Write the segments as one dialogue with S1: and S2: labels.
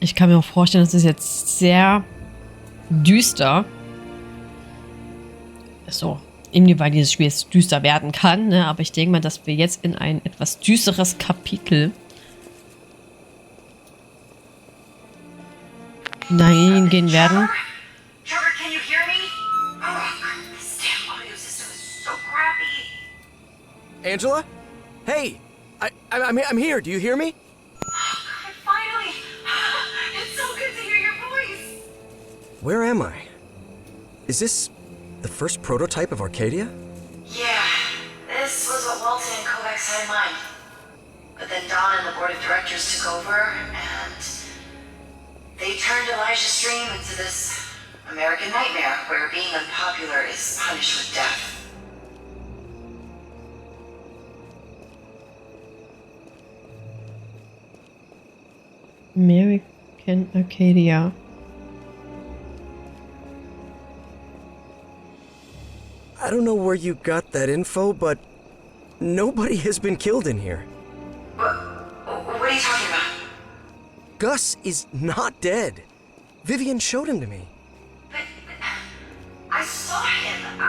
S1: Ich kann mir auch vorstellen, das ist jetzt sehr düster. So, inwieweit dieses Spiel jetzt düster werden kann, ne? Aber ich denke mal, dass wir jetzt in ein etwas düsteres Kapitel hineingehen werden.
S2: Trevor, can you hear me? Oh, this damn audio system is so crappy.
S3: Angela? Hey! I'm here. Do you hear me?
S2: Finally! It's so good to hear your voice!
S3: Where am I? Is this the first prototype of Arcadia?
S2: Yeah, this was what Walton and Kovacs had in mind. But then Don and the board of directors took over, and they turned Elijah's dream into this American nightmare where being unpopular is punished with death.
S1: American Arcadia.
S3: I don't know where you got that info, but nobody has been killed in here.
S2: What are you talking about?
S3: Gus is not dead. Vivian showed him to me.
S2: But I saw him.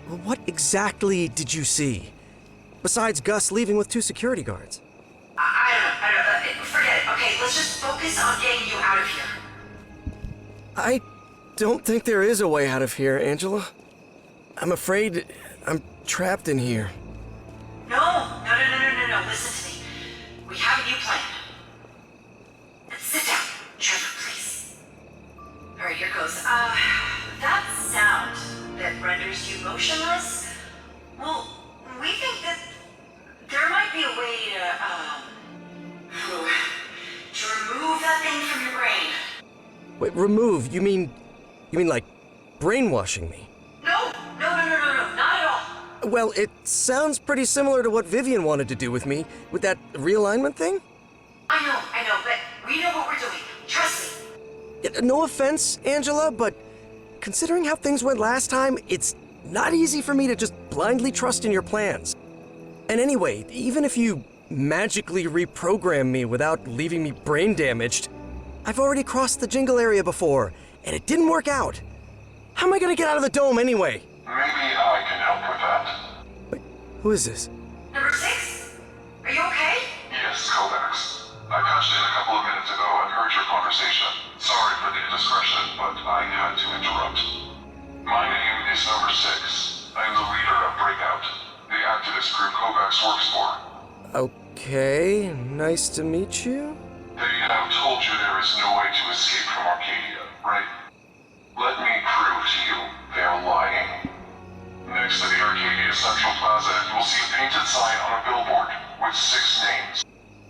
S3: Well, what exactly did you see? Besides Gus leaving with 2 security guards.
S2: I don't know. Forget it. Okay, let's just focus on getting you out of here.
S3: I don't think there is a way out of here, Angela. I'm afraid I'm trapped in here.
S2: No. Listen to me. We have a new plan. Sit down, Trevor, please. Alright, here goes. That sound that renders you motionless, well, we think that there might be a way to remove that thing from your brain.
S3: Wait, remove? You mean like brainwashing me?
S2: No, not at all.
S3: Well, it sounds pretty similar to what Vivian wanted to do with me, with that realignment thing.
S2: I know, but we know what we're doing. Trust me.
S3: No offense, Angela, but considering how things went last time, it's not easy for me to just blindly trust in your plans. And anyway, even if you magically reprogram me without leaving me brain damaged, I've already crossed the jingle area before, and it didn't work out. How am I gonna get out of the dome anyway?
S4: Maybe I can help with that.
S3: Wait, who is this?
S2: Number 6? Are you okay?
S4: Yes, Kovacs. I patched in a couple of minutes ago and heard your conversation. Sorry for the indiscretion, but I had to interrupt. My name is number 6. I am the leader of Breakout, the activist group Kovacs works for.
S3: Okay, nice to meet you.
S4: They have told you there is no way to escape from Arcadia, right? Let me prove to you they're lying. Next to the Arcadia Central Plaza, you will see a painted sign on a billboard with 6 names.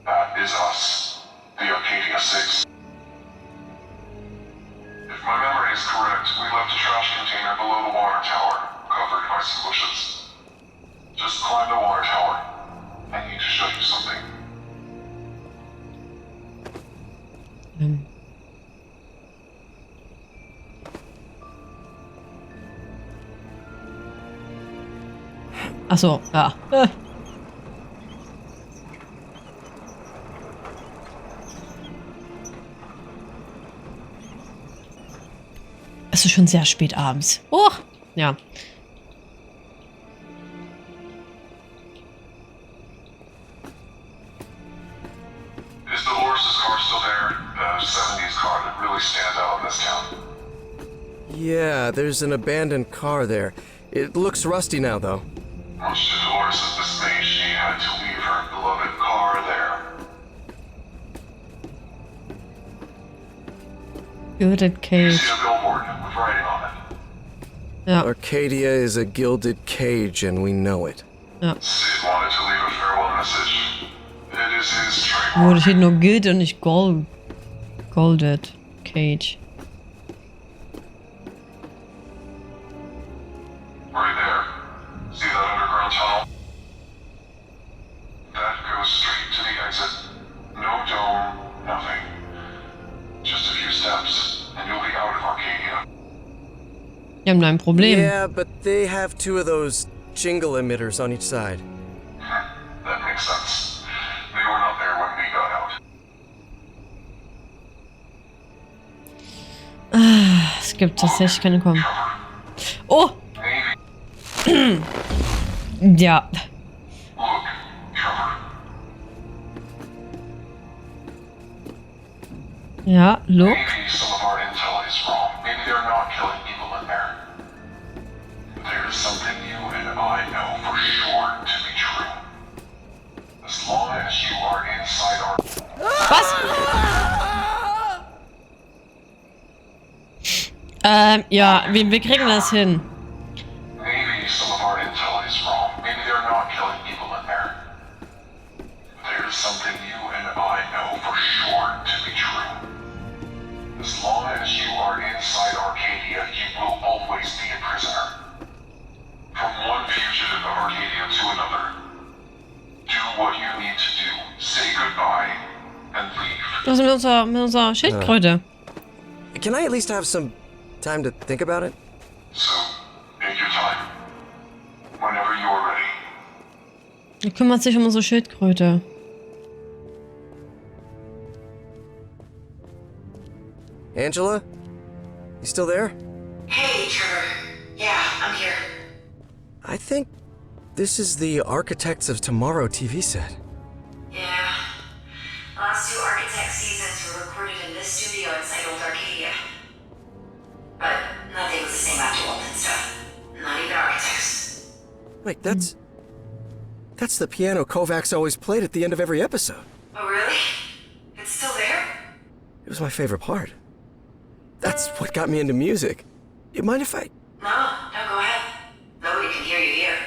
S4: That is us, the Arcadia 6. If my memory is correct, we left a trash container below the water tower, covered by some bushes. Just climb the water tower. I need to show you something.
S1: Achso, ja. Es ist schon sehr spät abends. Oh, ja.
S4: Is Dolores' car still there? The 70s car that really stands out in this town.
S3: Yeah, there's an abandoned car there. It looks rusty now, though.
S4: Much to Dolores' dismay, she had to leave her beloved car there.
S1: Gilded
S4: You
S1: Cage.
S4: see a billboard with writing on it.
S1: Ja.
S3: Arcadia is a gilded cage, and we know it.
S1: Ja.
S4: Sid wanted to leave a farewell message. It is his
S1: Wo
S4: trademark.
S1: steht nur Gild und nicht Golded Cage.
S4: Right there. See that underground tunnel? That goes straight to the exit. No dome, nothing. Just a few steps, and you'll be out of Arcadia.
S1: Wir haben da ein Problem.
S3: Yeah, but they have 2 of those jingle emitters on each side.
S4: That makes sense. They were not there when we got out.
S1: gibt tatsächlich keine kommen. Oh!
S4: Maybe.
S1: Ja.
S4: Look, Trevor.
S1: Ja, look.
S4: Maybe some of our intel is wrong. Maybe they're not killing people in there. There's something you and I know for sure to be true. As long as you are inside our...
S1: Was? Ja, wir kriegen das hin.
S4: Maybe some of our intel is wrong. Maybe they're not killing people in there. There's something you and I know for sure to be true. As long as you are inside Arcadia, you will always be a prisoner. From one fugitive of Arcadia to another. Do what you need to do. Say goodbye and leave.
S1: Was mit unserer Schildkröte?
S3: Can I at least have some time to think about it?
S4: So, take your time. Whenever you are ready.
S1: Er kümmert sich um unsere Schildkröte.
S3: Angela? You still there?
S2: Hey, Trevor. Yeah, I'm here.
S3: I think this is the Architects of Tomorrow TV set.
S2: Yeah. The last 2 Architect seasons were recorded in this studio inside Old Arcadia. But nothing was the same after Walton stuff. Not even Architects.
S3: Wait, that's the piano Kovacs always played at the end of every episode.
S2: Oh, really? It's still there?
S3: It was my favorite part. That's what got me into music. You mind if I...
S2: No, go ahead. Nobody can hear you here.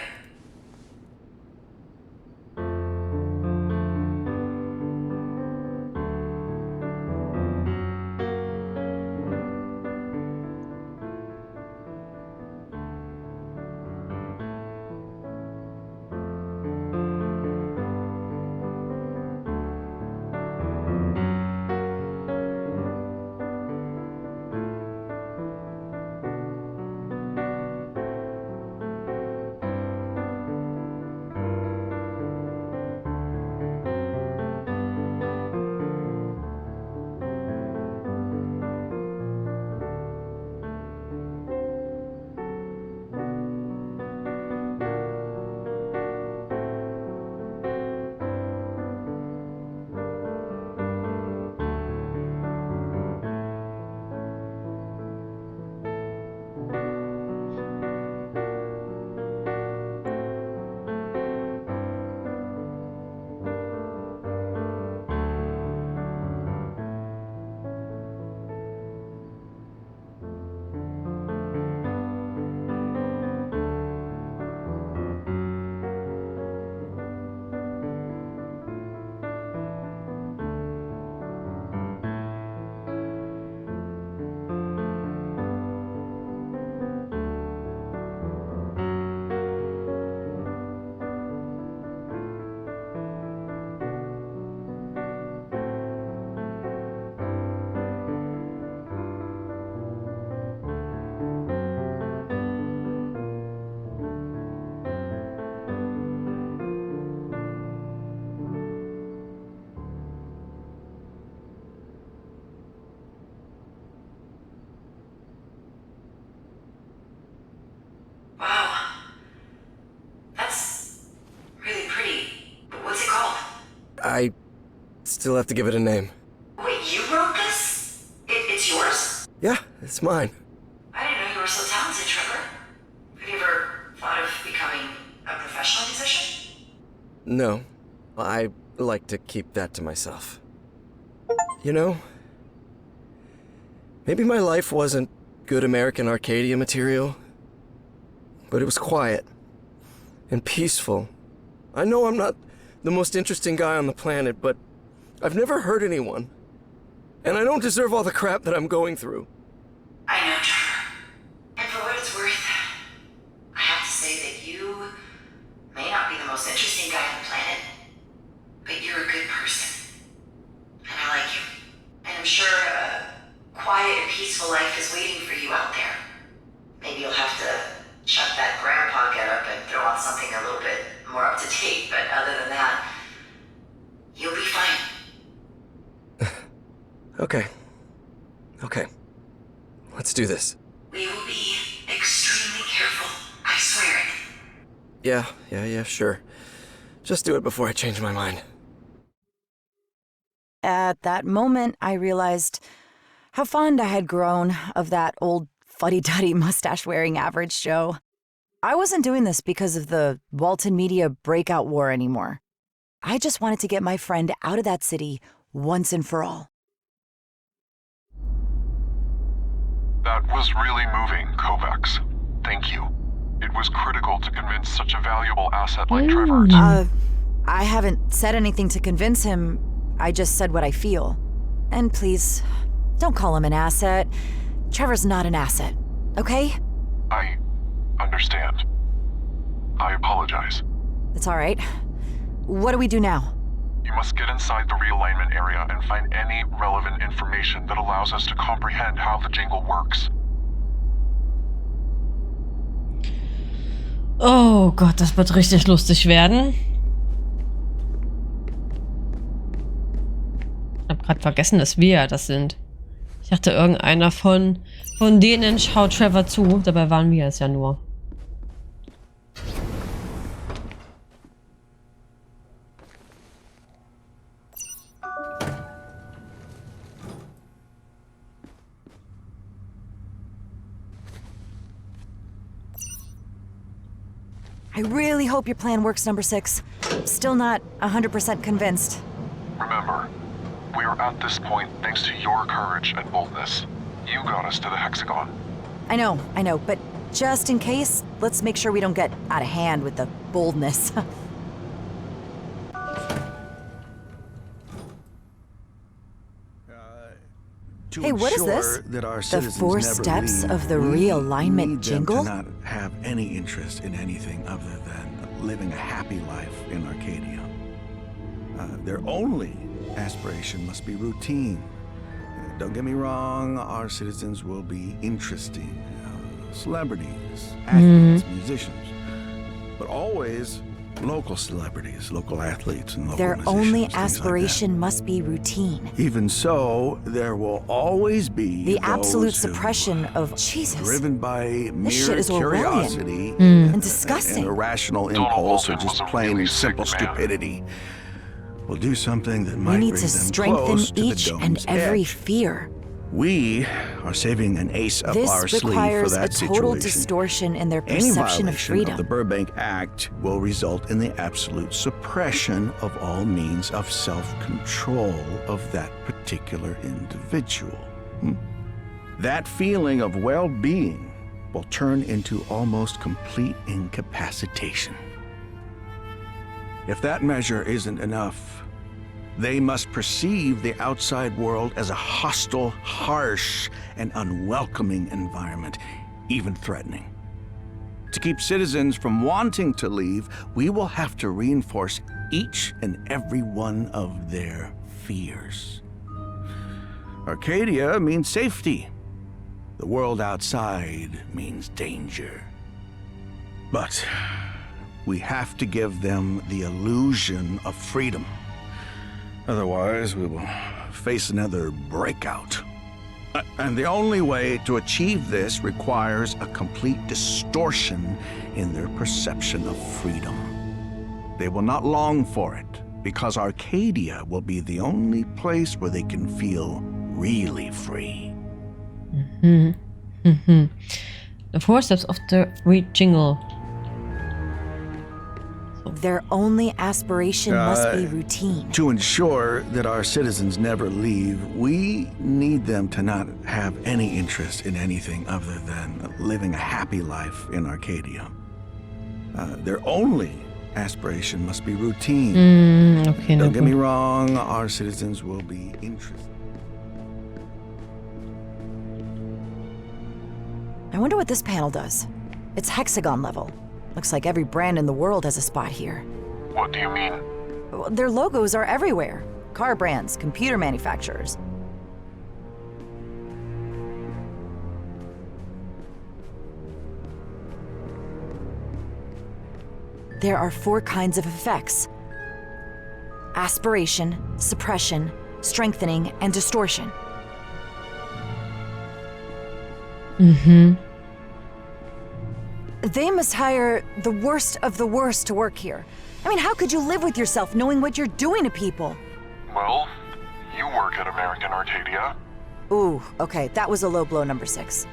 S3: I still have to give it a name.
S2: Wait, you wrote this? It's yours?
S3: Yeah, it's mine.
S2: I didn't know you were so talented, Trevor. Have you ever thought of becoming a professional musician?
S3: No, I like to keep that to myself. You know, maybe my life wasn't good American Arcadia material, but it was quiet and peaceful. I know I'm not the most interesting guy on the planet, but I've never hurt anyone. And I don't deserve all the crap that I'm going through.
S2: I know, Trevor. And for what it's worth, I have to say that you may not be the most interesting guy on the planet, but you're a good person. And I like you. And I'm sure a quiet and peaceful life is waiting for you out there. Maybe you'll have to chuck that grandpa getup and throw on something a little bit more up to date, but other than that, you'll be fine.
S3: Okay. Let's do this. Yeah, sure. Just do it before I change my mind.
S5: At that moment, I realized how fond I had grown of that old fuddy-duddy mustache-wearing average Joe. I wasn't doing this because of the Walton Media breakout war anymore. I just wanted to get my friend out of that city once and for all.
S4: That was really moving, Kovacs. Thank you. It was critical to convince such a valuable asset like Trevor to...
S5: I haven't said anything to convince him. I just said what I feel. And please, don't call him an asset. Trevor's not an asset, okay?
S4: I understand. I apologize.
S5: It's all right. What do we do now?
S4: You must get inside the realignment area and find any relevant information that allows us to comprehend how the jingle works.
S1: Oh Gott, das wird richtig lustig werden. Ich habe gerade vergessen, dass wir das sind. Ich dachte, irgendeiner von denen schaut Trevor zu. Dabei waren wir es ja nur.
S5: I really hope your plan works, number 6. Still not 100% convinced.
S4: Remember, we are at this point thanks to your courage and boldness. You got us to the hexagon.
S5: I know, but just in case, let's make sure we don't get out of hand with the boldness. Hey, what is this? The 4 steps of the realignment jingle?
S6: We need them to not have any interest in anything other than living a happy life in Arcadia. Their only aspiration must be routine. Don't get me wrong, our citizens will be interesting. Celebrities, athletes, musicians. But always local celebrities, local athletes, and local
S5: Their
S6: musicians,
S5: only
S6: things like
S5: aspiration must be routine.
S6: that. Even so, there will always be
S5: The absolute
S6: those who,
S5: suppression of Jesus.
S6: driven by
S5: This shit
S6: mere
S5: is Orwellian.
S6: curiosity
S5: And disgusting.
S6: an irrational impulse or just plain and simple stupidity, will do something that
S5: We
S6: might
S5: need
S6: bring
S5: to
S6: them
S5: strengthen
S6: close to
S5: each
S6: the
S5: and
S6: dome's
S5: every
S6: edge.
S5: fear.
S6: We are saving an ace up our
S5: This
S6: sleeve for
S5: requires a
S6: that
S5: total
S6: situation.
S5: distortion in their
S6: Any
S5: perception of
S6: violation
S5: freedom.
S6: of the Burbank Act will result in the absolute suppression of all means of self-control of that particular individual. That feeling of well-being will turn into almost complete incapacitation. If that measure isn't enough, they must perceive the outside world as a hostile, harsh, and unwelcoming environment, even threatening. To keep citizens from wanting to leave, we will have to reinforce each and every one of their fears. Arcadia means safety. The world outside means danger. But we have to give them the illusion of freedom. Otherwise, we will face another breakout. And the only way to achieve this requires a complete distortion in their perception of freedom. They will not long for it, because Arcadia will be the only place where they can feel really free.
S1: The 4 steps of the jingle.
S5: Their only aspiration must be routine.
S6: To ensure that our citizens never leave, we need them to not have any interest in anything other than living a happy life in Arcadia. Their only aspiration must be routine.
S1: Okay,
S6: Don't get me wrong, our citizens will be interested.
S5: I wonder what this panel does. It's hexagon level. Looks like every brand in the world has a spot here.
S4: What do you mean?
S5: Their logos are everywhere. Car brands, computer manufacturers. There are 4 kinds of effects: aspiration, suppression, strengthening, and distortion. They must hire the worst of the worst to work here. I mean, how could you live with yourself knowing what you're doing to people?
S4: Well, you work at American Arcadia.
S5: Ooh, okay, that was a low blow number 6.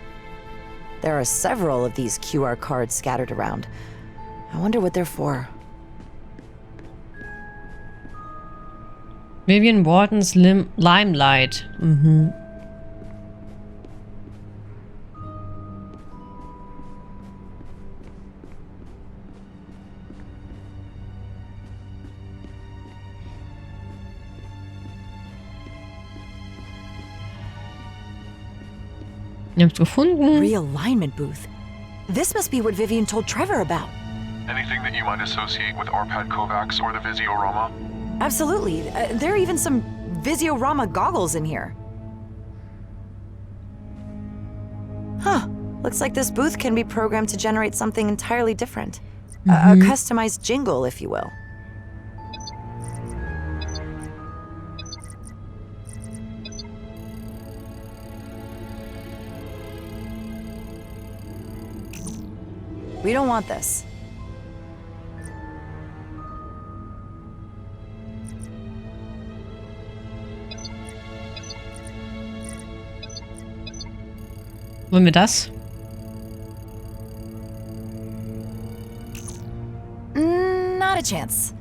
S5: There are several of these QR cards scattered around. I wonder what they're for.
S1: Vivian Wharton's Limelight. Mhm. Ihr habt's gefunden.
S5: Realignment booth. This must be what Vivian told Trevor about.
S4: Anything that you might associate with Arpad Kovacs or the Visiorama?
S5: Absolutely. There are even some Visiorama goggles in here. Huh. Looks like this booth can be programmed to generate something entirely different. A customized jingle, if you will. We don't want this.
S1: Wollen wir das?
S5: Not a chance.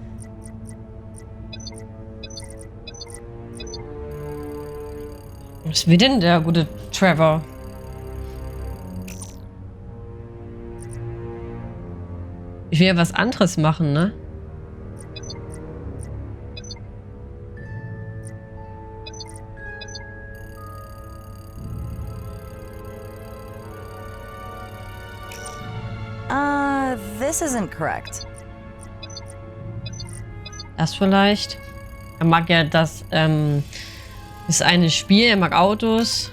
S1: Was will denn der gute Trevor? Ich will ja was anderes machen, ne?
S5: This isn't correct.
S1: Das vielleicht. Er mag ja das eine Spiel, er mag Autos.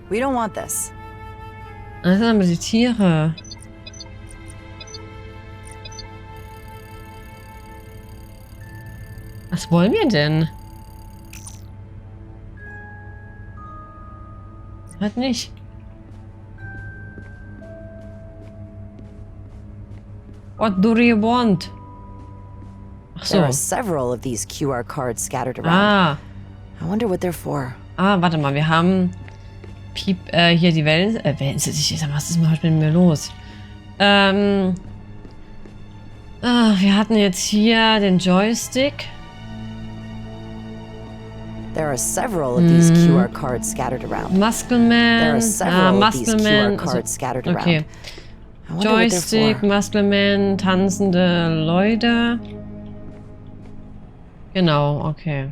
S5: We don't want this.
S1: Das sind aber die Tiere. Was wollen wir denn? Halt nicht. What do you want? Ach so.
S5: There are several of these QR cards scattered around.
S1: Ah.
S5: I wonder what they're for.
S1: Ah, warte mal, wir haben hier die Wellen. Was ist heute mit mir los? Wir hatten jetzt hier den Joystick.
S5: There are several of these QR cards scattered around.
S1: Muscleman.
S5: There are several of these QR cards
S1: also,
S5: scattered
S1: okay.
S5: around. I wonder what they're
S1: Joystick,
S5: for.
S1: Muscleman, tanzende Leute. Genau, okay.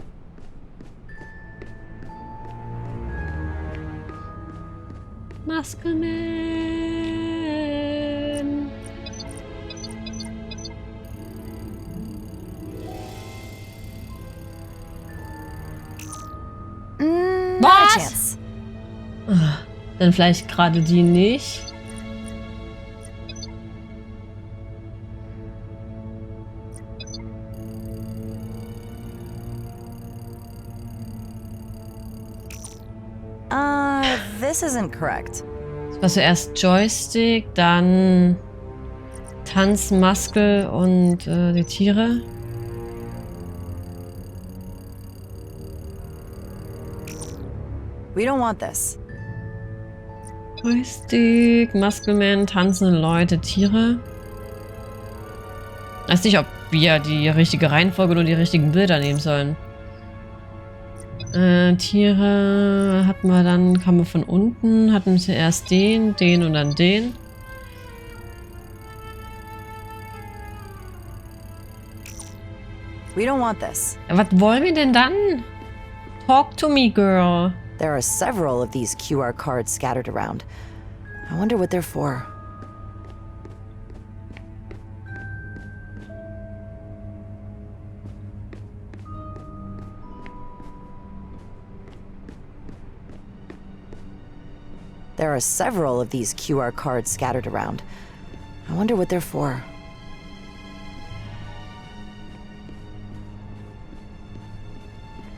S1: Muscleman.
S5: Not a
S1: Was?
S5: chance.
S1: Dann vielleicht gerade die nicht.
S5: This isn't correct.
S1: Das war zuerst Joystick, dann Tanzmaskel und die Tiere.
S5: We don't want this.
S1: Joystick, Muscleman, tanzende Leute, Tiere. Ich weiß nicht, ob wir die richtige Reihenfolge oder die richtigen Bilder nehmen sollen. Tiere hatten wir dann, kamen wir von unten, hatten wir zuerst den und dann den.
S5: We don't want this.
S1: Was wollen wir denn dann? Talk to me, girl.
S5: There are several of these QR cards scattered around. I wonder what they're for. There are several of these QR cards scattered around. I wonder what they're for.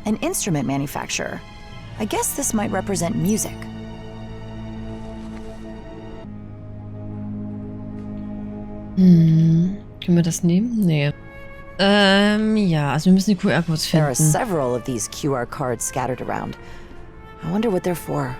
S5: An instrument manufacturer. I guess this might represent music.
S1: Können wir das nehmen? Nee. Ja, also wir müssen die QR-Codes
S5: There are
S1: finden.
S5: several of these QR cards scattered around. I wonder what they're for.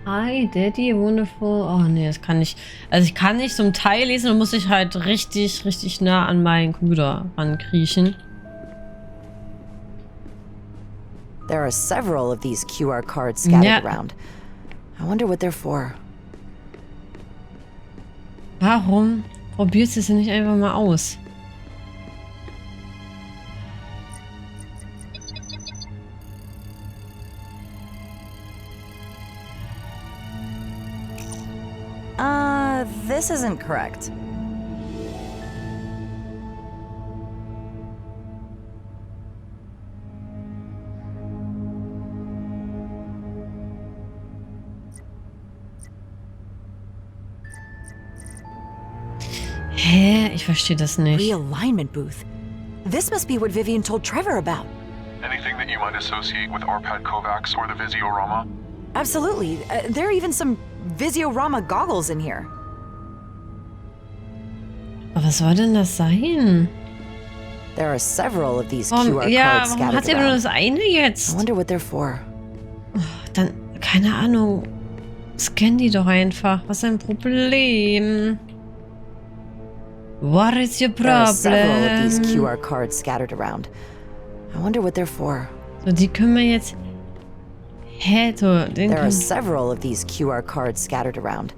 S1: Hi, Daddy, wonderful. Oh nee, das kann ich. Also ich kann nicht zum Teil lesen, dann muss ich halt richtig nah an meinen Computer rankriechen.
S5: There are several of these QR cards scattered
S1: Ja.
S5: around. I wonder what they're for.
S1: Warum probierst du es nicht einfach mal aus?
S5: This isn't correct.
S1: Hä? Ich verstehe das nicht.
S5: Realignment booth. This must be what Vivian told Trevor about.
S4: Anything that you might associate with Arpad Kovacs or the Visiorama?
S5: Absolutely. There are even some Visiorama goggles in here.
S1: Aber was soll denn das sein?
S5: There are several of these
S1: Warum,
S5: QR
S1: ja,
S5: cards
S1: warum hat
S5: scattered
S1: sie nur
S5: around.
S1: das eine
S5: I
S1: jetzt?
S5: wonder what they're for.
S1: Dann, keine Ahnung. Scan die doch einfach. Was ist dein Problem? What is your
S5: There are several of these
S1: problem?
S5: QR cards scattered around. I wonder what they're for.
S1: So, die können wir jetzt... Hä? So, den
S5: There are
S1: können...
S5: several of these QR cards scattered around.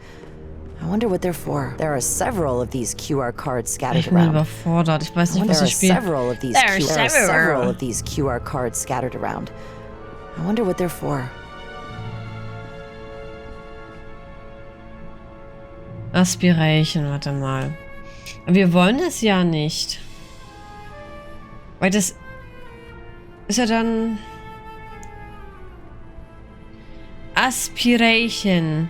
S5: I wonder what they're for. There are several of these QR cards scattered
S1: Ich bin
S5: around.
S1: überfordert. Ich weiß nicht,
S5: There
S1: was
S5: are
S1: ich spiele.
S5: several of these
S1: There are
S5: there are
S1: several.
S5: several of these QR cards scattered around. I wonder what they're for.
S1: Aspiration, warte mal. Aber wir wollen es ja nicht. Weil das ist ja dann... Aspiration.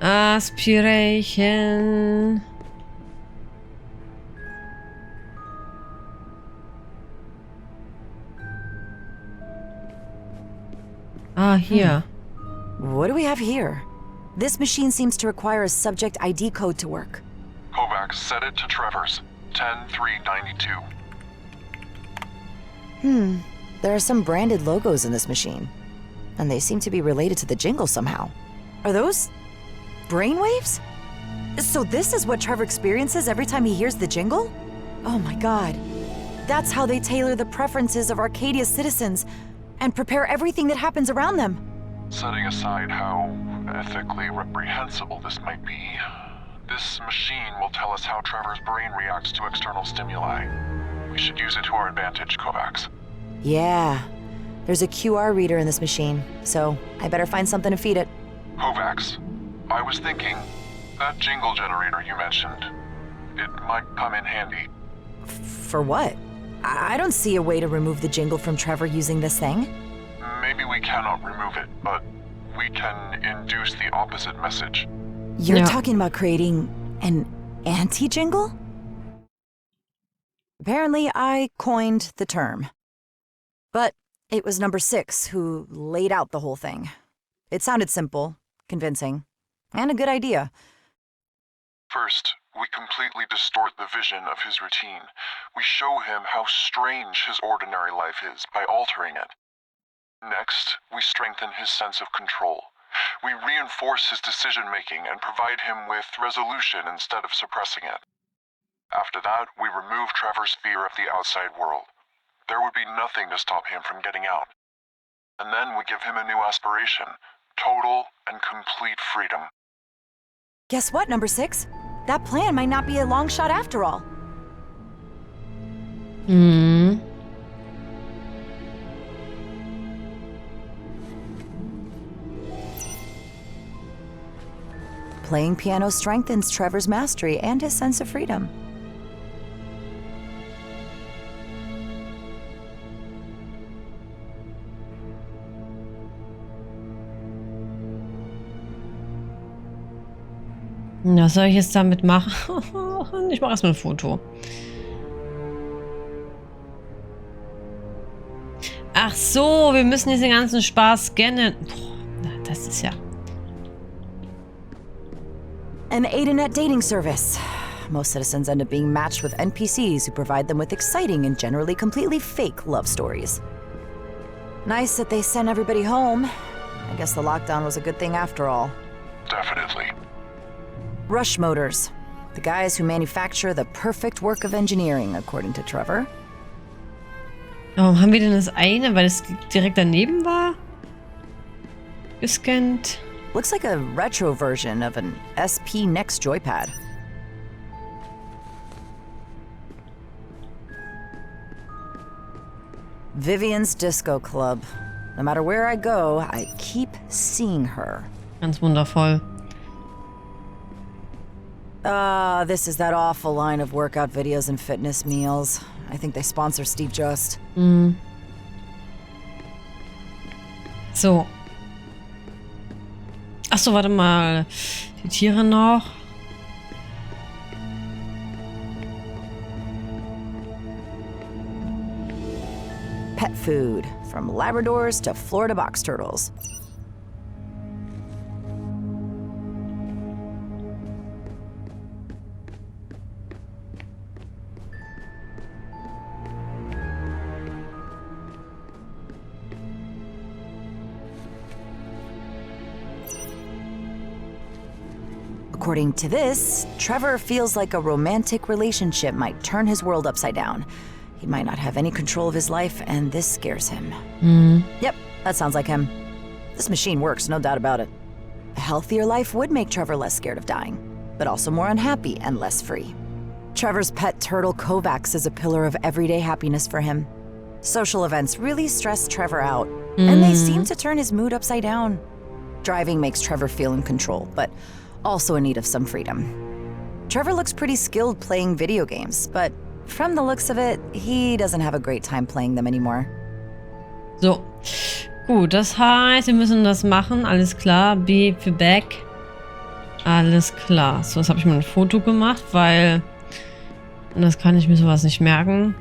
S1: Aspiration. Ah, hier.
S5: What do we have here? This machine seems to require a subject ID code to work.
S4: Kovacs, set it to Trevor's. 10392.
S5: There are some branded logos in this machine, and they seem to be related to the jingle somehow. Are those brainwaves? So this is what Trevor experiences every time he hears the jingle? Oh my god. That's how they tailor the preferences of Arcadia's citizens and prepare everything that happens around them.
S4: Setting aside how ethically reprehensible this might be, this machine will tell us how Trevor's brain reacts to external stimuli. We should use it to our advantage, Kovacs.
S5: Yeah. There's a QR reader in this machine, so I better find something to feed it.
S4: Kovacs, I was thinking, that jingle generator you mentioned, it might come in handy.
S5: For what? I don't see a way to remove the jingle from Trevor using this thing.
S4: Maybe we cannot remove it, but we can induce the opposite message.
S5: You're
S1: Yeah.
S5: talking about creating an anti-jingle? Apparently, I coined the term. But it was number 6 who laid out the whole thing. It sounded simple, convincing, and a good idea.
S4: First, we completely distort the vision of his routine. We show him how strange his ordinary life is by altering it. Next, we strengthen his sense of control. We reinforce his decision-making and provide him with resolution instead of suppressing it. After that, we remove Trevor's fear of the outside world. There would be nothing to stop him from getting out. And then we give him a new aspiration, total and complete freedom.
S5: Guess what, number 6? That plan might not be a long shot after all.
S1: Hm.
S5: Playing piano strengthens Trevor's mastery and his sense of freedom.
S1: Was soll ich jetzt damit machen? Ich mache erstmal ein Foto. Ach so, wir müssen diesen ganzen Spaß scannen. Boah, das ist ja...
S5: An AIDAnet dating service. Most citizens end up being matched with NPCs who provide them with exciting and generally completely fake love stories. Nice that they sent everybody home. I guess the lockdown was a good thing after all.
S4: Definitely.
S5: Rush Motors. The guys who manufacture the perfect work of engineering, according to Trevor.
S1: Warum haben wir denn das eine? Weil es direkt daneben war? Gescannt.
S5: Looks like a retro version of an SP Next joypad. Vivian's Disco Club. No matter where I go, I keep seeing her.
S1: Ganz wundervoll.
S5: This is that awful line of workout videos and fitness meals. I think they sponsor Steve Just.
S1: So. Achso, warte mal. Die Tiere noch.
S5: Pet food, from Labradors to Florida box turtles. According to this, Trevor feels like a romantic relationship might turn his world upside down. He might not have any control of his life, and this scares him. Yep, that sounds like him. This machine works, no doubt about it. A healthier life would make Trevor less scared of dying, but also more unhappy and less free. Trevor's pet turtle Kovacs is a pillar of everyday happiness for him. Social events really stress Trevor out, and they seem to turn his mood upside down. Driving makes Trevor feel in control, but also in need of some freedom. Trevor looks pretty skilled playing video games, but from the looks of it, he doesn't have a great time playing them anymore.
S1: So. Gut, das heißt, wir müssen das machen. Alles klar. B für Back. Alles klar. So, jetzt habe ich mal ein Foto gemacht, weil anders kann ich mir sowas nicht merken.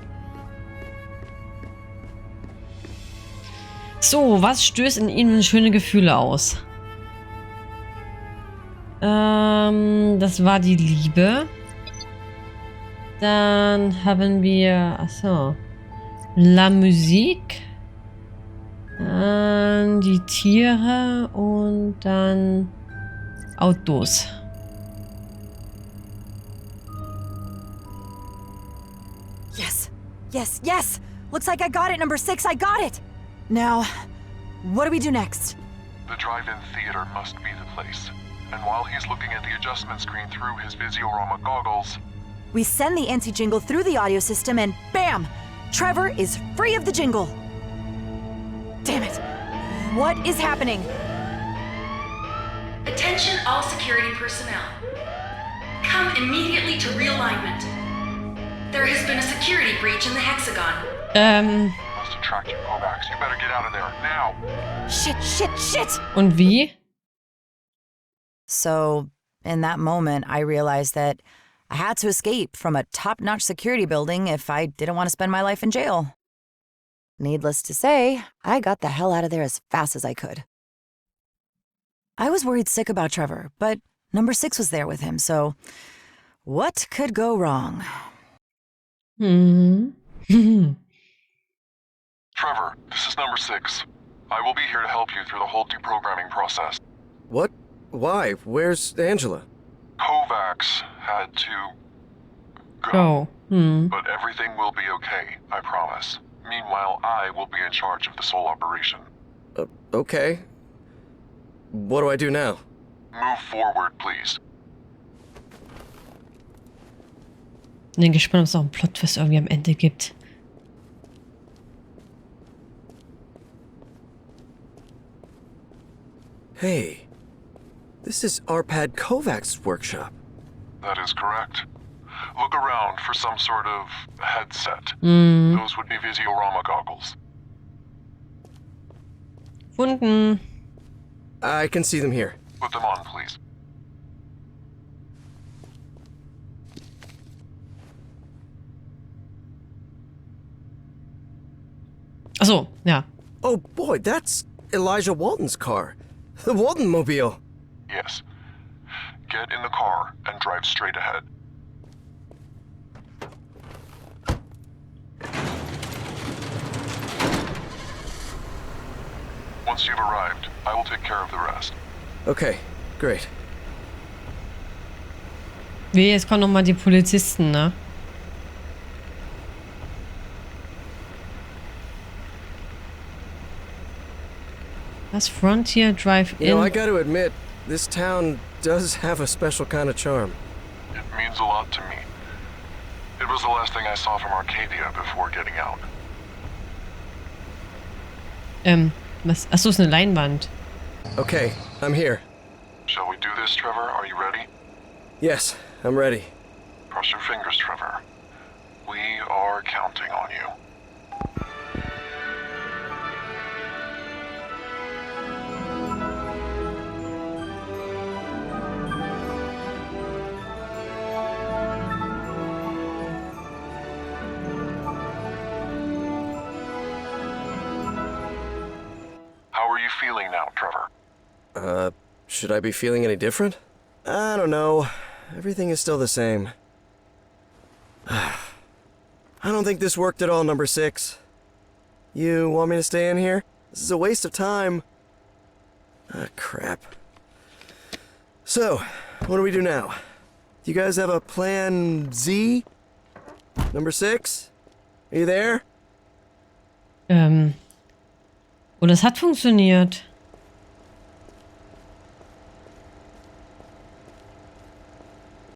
S1: So, was stößt in Ihnen schöne Gefühle aus? Das war die Liebe. Dann haben wir, achso, La Musik. Dann die Tiere und dann Autos.
S5: Yes, yes, yes! Looks like I got it, number 6, I got it! Now, what do we do next?
S4: The drive-in theater must be the place. And while he's looking at the adjustment screen through his Visiorama goggles...
S5: We send the anti-jingle through the audio system and bam! Trevor is free of the jingle! Damn it! What is happening?
S2: Attention all security personnel. Come immediately to realignment. There has been a security breach in the hexagon.
S4: Must have tracked you, Kovacs. You better get out of there, now!
S5: Shit, shit, shit!
S1: Und wie?
S5: So, in that moment, I realized that I had to escape from a top-notch security building if I didn't want to spend my life in jail. Needless to say, I got the hell out of there as fast as I could. I was worried sick about Trevor, but number 6 was there with him, so what could go wrong?
S4: Trevor, this is number 6. I will be here to help you through the whole deprogramming process.
S3: What? Why? Where's Angela?
S4: Kovacs had to go.
S1: Go.
S4: But everything will be okay, I promise. Meanwhile, I will be in charge of this whole operation.
S3: Okay. What do I do now?
S4: Move forward, please.
S1: Ich bin gespannt, ob es auch einen Plot-Twist irgendwie am Ende gibt.
S3: Hey, this is Arpad Kovacs' workshop.
S4: That is correct. Look around for some sort of headset. Those would be Visiorama goggles.
S1: Gefunden.
S3: I can see them here.
S4: Put them on, please.
S1: Achso, ja.
S3: Oh boy, that's Elijah Walton's car. The Walton Mobile.
S4: Yes. Get in the car and drive straight ahead. Once you've arrived, I will take care of the rest.
S3: Okay, great.
S1: Wie, jetzt kommen nochmal die Polizisten, ne? Was? Frontier Drive
S3: You know, I
S1: In?
S3: gotta admit, this town does have a special kind of charm.
S4: It means a lot to me. It was the last thing I saw from Arcadia before getting out.
S1: Was? Achso, ist eine Leinwand.
S3: Okay, I'm here.
S4: Shall we do this, Trevor? Are you ready?
S3: Yes, I'm ready.
S4: Cross your fingers, Trevor. We are counting on you. How are you feeling now, Trevor?
S3: Should I be feeling any different? I don't know. Everything is still the same. I don't think this worked at all, number 6. You want me to stay in here? This is a waste of time. Ah, crap. So, what do we do now? Do you guys have a plan Z? Number 6? Are you there?
S1: Oh, das hat funktioniert.